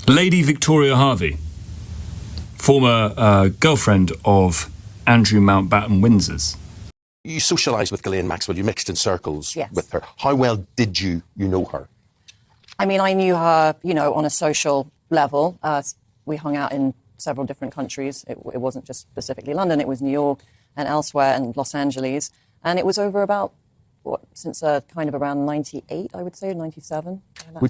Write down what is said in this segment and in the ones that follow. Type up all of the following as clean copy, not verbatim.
Lady Victoria Hervey, former girlfriend of Andrew Mountbatten Windsor's. You socialised with Ghislaine Maxwell, you mixed in circles Yes. with her. How well did you know her? I mean, I knew her, you know, on a social level. We hung out in several different countries. It wasn't just specifically London, it was New York and elsewhere and Los Angeles. And it was over about, since kind of around 98, I would say, 97.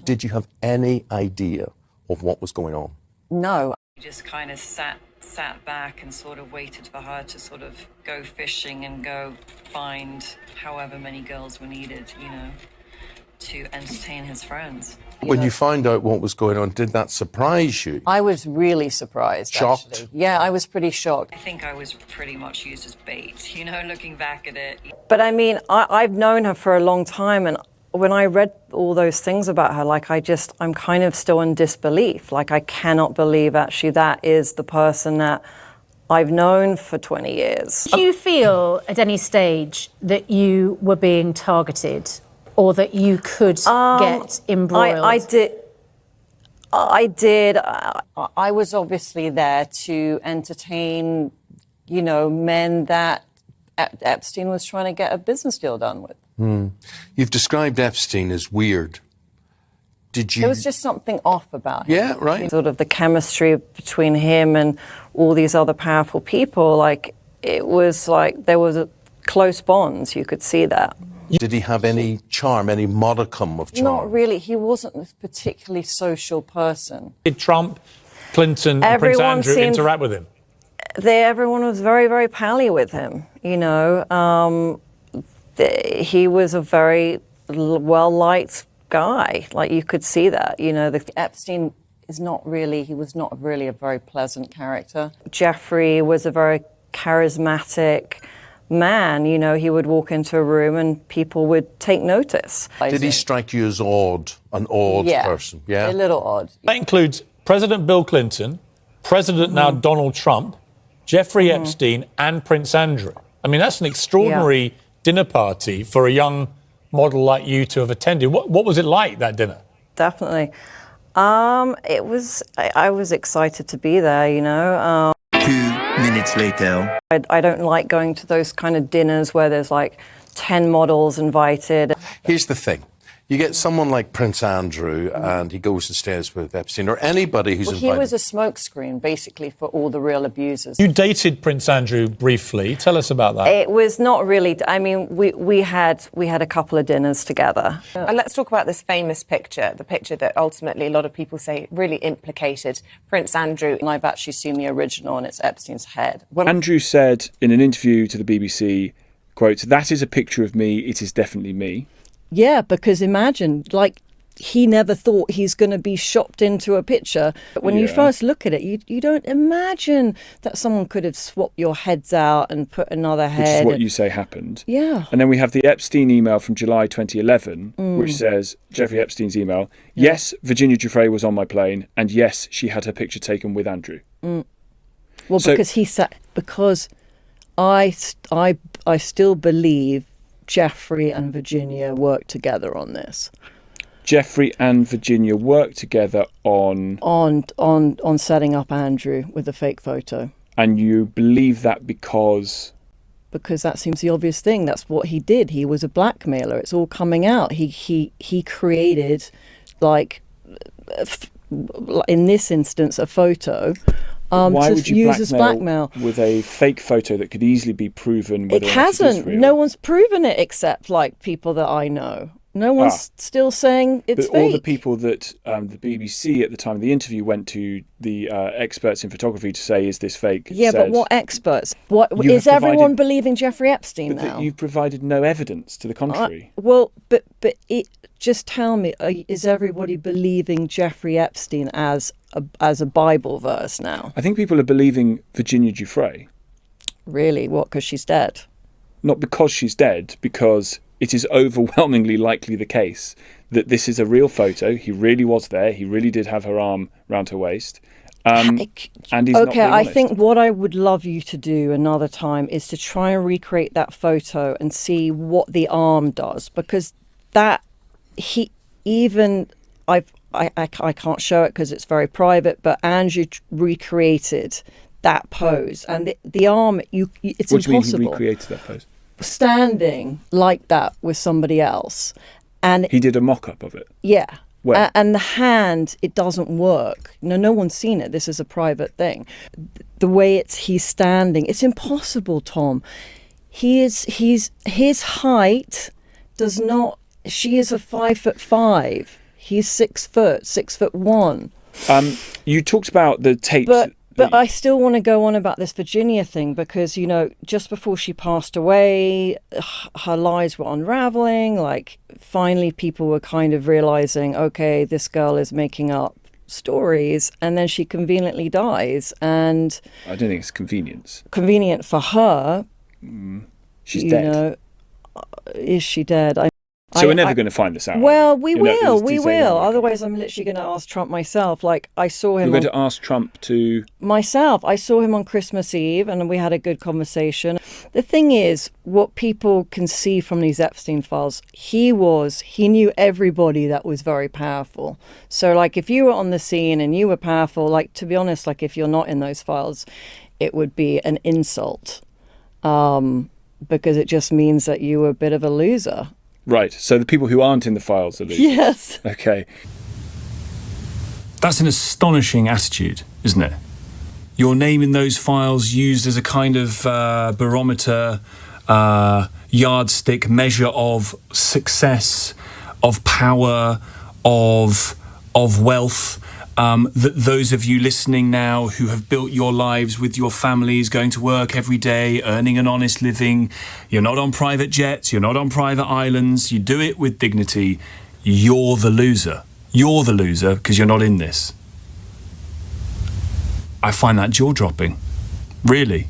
Did you have any idea of what was going on? No. We just kind of sat back and sort of waited for her to sort of go fishing and go find however many girls were needed, you know, to entertain his friends. When you found out what was going on, did that surprise you? I was really surprised, Shocked? actually. Yeah, I was pretty shocked. I think I was pretty much used as bait, you know, looking back at it. But I mean, I've known her for a long time, and when I read all those things about her, like, I'm kind of still in disbelief. Like, I cannot believe actually that is the person that I've known for 20 years. Do you feel at any stage that you were being targeted or that you could get embroiled? I did. I was obviously there to entertain, you know, men that Epstein was trying to get a business deal done with. You've described Epstein as weird. Did you... There was just something off about him. Yeah, right. Sort of the chemistry between him and all these other powerful people, like, it was like there was a close bonds, you could see that. Did he have any charm, any modicum of charm? Not really. He wasn't a particularly social person. Did Trump, Clinton, and Prince Andrew interact with him? Everyone was very, very pally with him, you know. He was a very well-liked guy. Like, you could see that, you know. Epstein was not really a very pleasant character. Giuffre was a very charismatic man, you know. He would walk into a room and people would take notice. Did he strike you as an odd person? Yeah, a little odd. That includes President Bill Clinton, President now Donald Trump, Jeffrey Epstein, and Prince Andrew. I mean, that's an extraordinary dinner party for a young model like you to have attended. What was it like, that dinner? Definitely. It was, I was excited to be there, you know. 2 minutes later. I don't like going to those kind of dinners where there's like 10 models invited. Here's the thing. You get someone like Prince Andrew and he goes and stays with Epstein, or anybody who's invited. He was a smokescreen, basically, for all the real abusers. You dated Prince Andrew briefly. Tell us about that. It was not really. I mean, we had a couple of dinners together. And let's talk about this famous picture, the picture that ultimately a lot of people say really implicated Prince Andrew. And I've actually seen the original, and it's Epstein's head. Andrew said in an interview to the BBC, quote, "That is a picture of me. It is definitely me." Yeah, because imagine, like, he never thought he's going to be shopped into a picture. But when you first look at it, you don't imagine that someone could have swapped your heads out and put another head. Which is what you say happened. Yeah. And then we have the Epstein email from July 2011, which says, Jeffrey Epstein's email, yes, Virginia Giuffre was on my plane, and yes, she had her picture taken with Andrew. Well, so, because I still believe Giuffre and Virginia worked together on this. Jeffrey and Virginia worked together on setting up Andrew with a fake photo. And you believe that because that seems the obvious thing. That's what he did. He was a blackmailer. It's all coming out. He created, like, in this instance, a photo. Why would you use as blackmail with a fake photo that could easily be proven? It hasn't. No one's proven it except, like, people that I know. No one's still saying it's fake. But all the people that the BBC at the time of the interview went to the experts in photography to say, is this fake? Yeah, but what experts? What is everyone believing Jeffrey Epstein now? You've provided no evidence to the contrary. Just tell me, is everybody believing Jeffrey Epstein as a Bible verse now? I think people are believing Virginia Giuffre. Really? What, because she's dead? Not because she's dead, because it is overwhelmingly likely the case that this is a real photo. He really was there. He really did have her arm round her waist. And he's not being honest. I think what I would love you to do another time is to try and recreate that photo and see what the arm does, because that I can't show it because it's very private, but Andrew recreated that pose, and the arm, it's what impossible. What do you mean he recreated that pose? Standing like that with somebody else. And he did a mock-up of it? Yeah. Where? And the hand, it doesn't work. No one's seen it. This is a private thing. The way he's standing, it's impossible, Tom. His height does not, she is a 5'5". He's 6 foot, 6'1". You talked about the tapes. But I still want to go on about this Virginia thing because, just before she passed away, her lies were unraveling. Like, finally, people were kind of realizing, okay, this girl is making up stories. And then she conveniently dies. And I don't think it's convenience. Convenient for her. She's dead. Is she dead? So we're never going to find this out. Well, we will. Otherwise, I'm literally going to ask Trump myself. Like, I saw him. You're going to ask Trump to... Myself. I saw him on Christmas Eve and we had a good conversation. The thing is, what people can see from these Epstein files, he knew everybody that was very powerful. So, like, if you were on the scene and you were powerful, like, to be honest, like, if you're not in those files, it would be an insult. Because it just means that you were a bit of a loser. Right, so the people who aren't in the files are losers. Yes. Okay. That's an astonishing attitude, isn't it? Your name in those files used as a kind of barometer, yardstick, measure of success, of power, of wealth. That those of you listening now who have built your lives with your families, going to work every day, earning an honest living, you're not on private jets, you're not on private islands, you do it with dignity, you're the loser. You're the loser because you're not in this. I find that jaw-dropping, really.